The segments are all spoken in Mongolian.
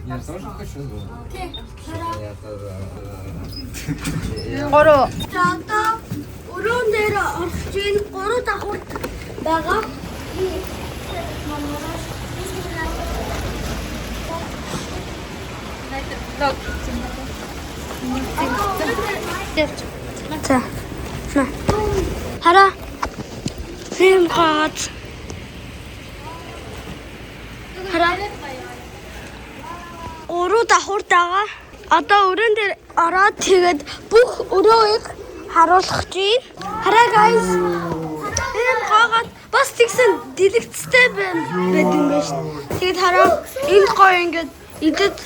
Я тоже хочу. Гурав. За одоо өрөөн дээр орж ийн 3 давхар байгаа. За. Хараа. Хэм хат. Хараа. 3 давхар байгаа. Одоо өрөөн дээр ороод тэгээд бүх өрөөийг харуулах чинь. Хараа guys. Энэ гоогаад бас тэгсэн дэлгэцтэй байд юм байна шүү. Тэгээд хараа энд гоё ингээд идэд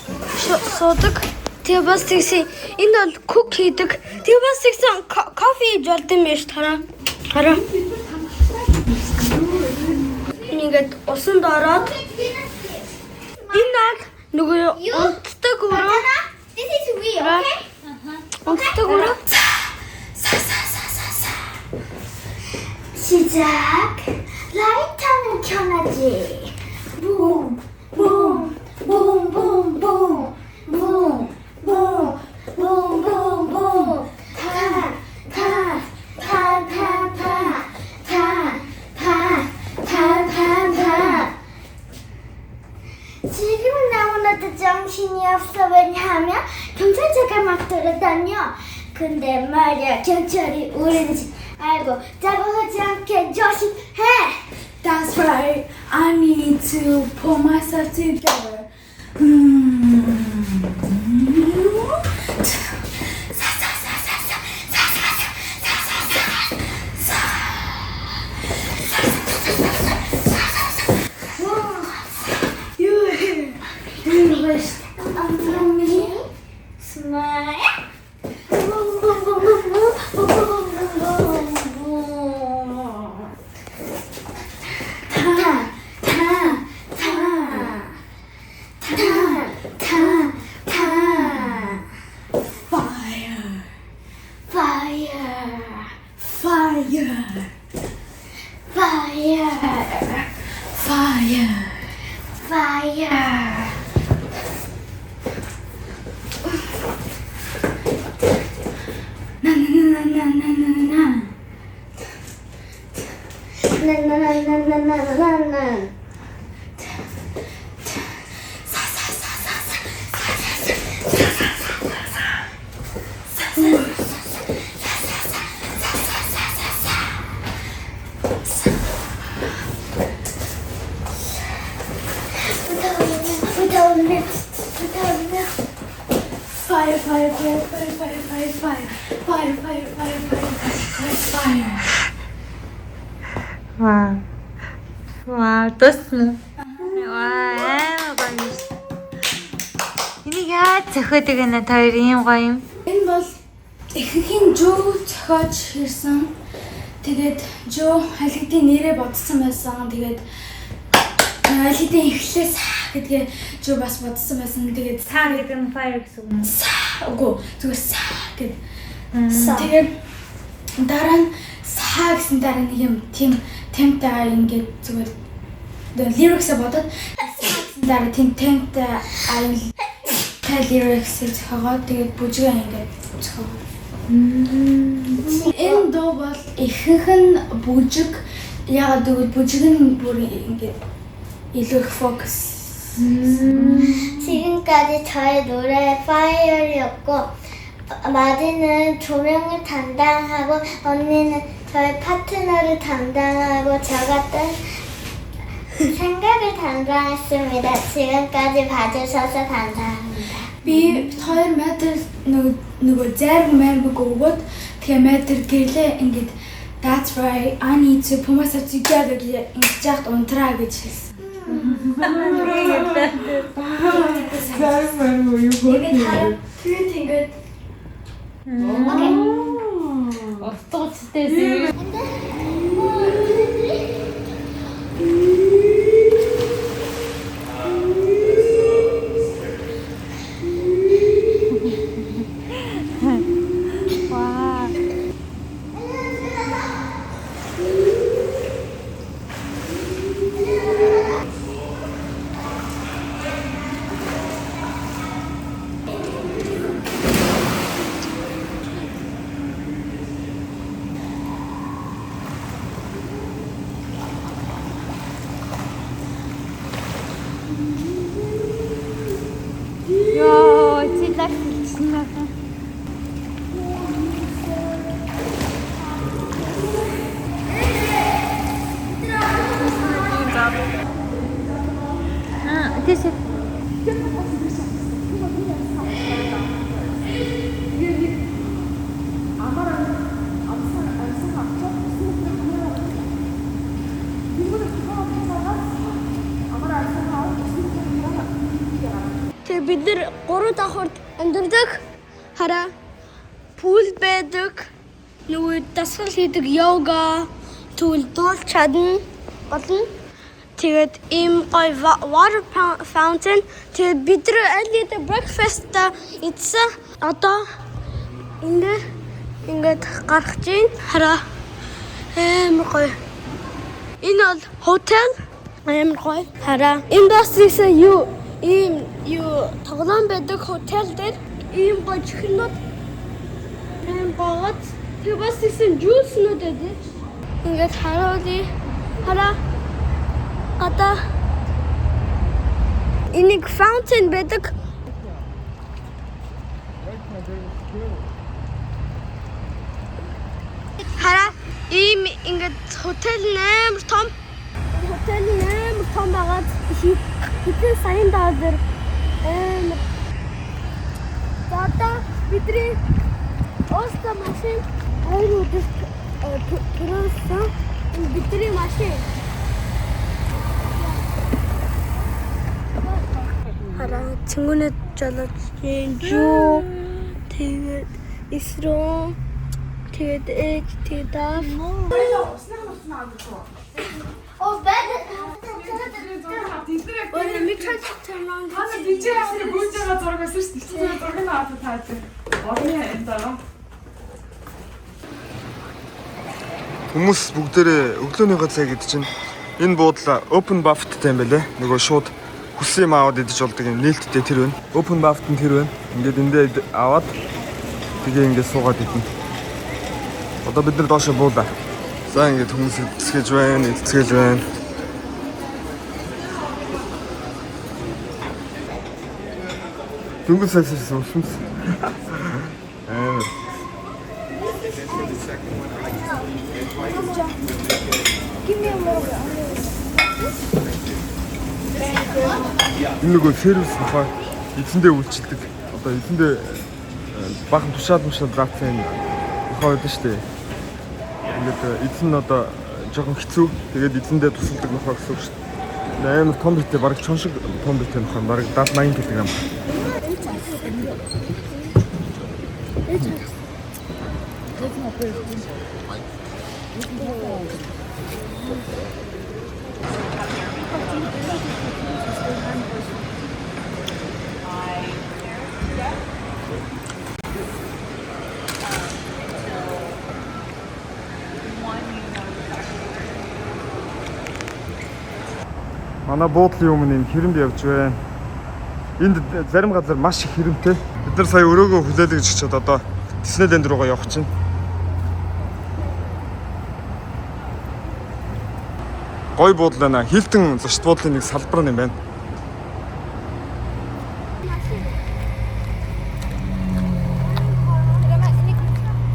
суудаг. Тэгээд бас тэгсэн энд бол cook хийдэг. Тэгээд бас тэгсэн кофе хийж болд юм байна шүү. Хараа. Ингээд усанд ороод энэ бол нөгөө унтдаг өрөө. This is real, okay? унтдаг өрөө. 시작. 라이터는 켜놔지. 붐, 붐, 붐, 붐, 붐, 붐, 붐, 붐, 붐, 붐. 타, 타, 타, 타, 타, 타, 타, 타, 타, 타. 지금은 너무나도 정신이 없어. 왜냐하면 경찰차가 막 돌아다녀. 근데 말이야, 경찰이 우린지 알고 잡아가지 않게 조심해. That's right. I need to pull myself together. You're here. You wish from me. Smile. Boom, boom, boom, boom, boom, boom, boom, boom, boom. 타, 타, 타, 타, 타, 타. fire. Fire, Fire. fire, Fire. fire. Na na na na na na na. Na na na na na na na na. 부담을 Fire, fire, fire, fire, fire, fire, fire. Fire, fire, fire, fire, fire, fire. Wow. Wow, тусна. Wow, гоё. Энийг яаж зөхөөдөг нэ та хоёр ийм гоё юм. Энэ бол ихэнхийн жоо зохиож ирсэн. Тэгээд жоо алхидын нэрээ бодсон байсан. Тэгээд алхидын эхлээс гэдгээ жоо бас бодсон байсан. Тэгээд Цаа гэдэг нь fire гэсэн үг юм. үгүй зүгээр саа гэд. Тэгээд дараа нь саа гэсэн дараа нэг юм тийм темптэй ингээд зүгээр lyrics-а бодоод саа гэсэн дараа тийм темптэй lyrics-ийг зохиогоод тэгээд бүжгээ ингээд зохиогоо. Энэ дуу бол ихэнх нь бүжиг яагаад гэвэл бүжиг нь бүр ингээд илүү их фокус. 지금까지 저의 노래 파이어였고 마디는 조명을 담당하고 언니는 저의 파트너를 담당하고 저 같은 생각을 담당했습니다. 지금까지 봐주셔서 감사합니다. Би 2 метр нөгөө зарим мэрэг өгөөд тэгээ метр гэлээ ингээд that's right I need to put myself together гэж ингэж яхад унтраа гэж хэлсэн. Зарим мэрэг юу Тэгээд тэгээд ингээд Утгацтай зэрэг. Хараа Тэгээд бид нэр 3 давхурд амьдардаг. Хараа пул байдаг. Нөгөө дасгал хийдэг йога, тэгвэл дуулж чадна болно. Тэгээд ийм гоё water fountain. Тэгээд бид нар аль breakfast идсэн. Одоо ингээд гарах чинь хараа амар гоё. Энэ бол хотел амар гоё. Хараа энэ бас юу тоглоом байдаг хотел дээр ийм гоё чихнүүд амар гоё. Тэгээ бас жууснууд байдаг. Ингээд хараа одоо энийг fountain байдаг. Хараа ийм ингээд хотел амар том. Хотел амар том байгаад хэдэн саяын доллар амар. Одоо бидний Оста машин хоёр өдөр төрөөсөн бидний машин. Хараа цэнгүүнэд жолооч юу тэгээд эсрөө тэгээд даав. Oh, bed. Ora микро чанаа. Хана дижээ аваад гүйж байгаа зураг байсан шүү дээ. Тэр зургийг аваад таач. Орны энэ дараа. Хүмүүс бүгдээрээ өглөөнийхөө цай гэдэг чинь энэ буудлаа open buffetтэй юм байлээ. Нөгөө шууд хүссэн юм аваад идэж болдог юм нээлттэй тэр байна. Open buffet нь тэр байна. Ингээд эндээ аваад тэгээ ингээд суугаад идэнэ. Одоо бид нар доошо буулаа. За ингээд хүмүүс эцгэж байна, эцгэж байна. Дүнгийн сайсэрсэн усмс. Энэ нөгөө сервис бахаа эзэндээ үйлчилдэг. Одоо эзэндээ бахан тушаал заасан бахаа байдаг шүү дээ. Ингээд эзэн нь одоо жоохон хэцүү. Тэгээд эзэндээ тусалдаг бахаа гэсэн үг шүү дээ. Амар том битэй бараг чон шиг том битэй бахаа бараг 70-80 кг. Манай буудлын өмнө энэ хэрэнд явж байна. Энд зарим газар маш их хэрэмтэй. Бид нар сая өрөөгөө хүлээлгэж очиод одоо Диснейленд руугаа явах чинь. Гой буудлаа Хилтон зочд буудлын нэг салбар юм байна.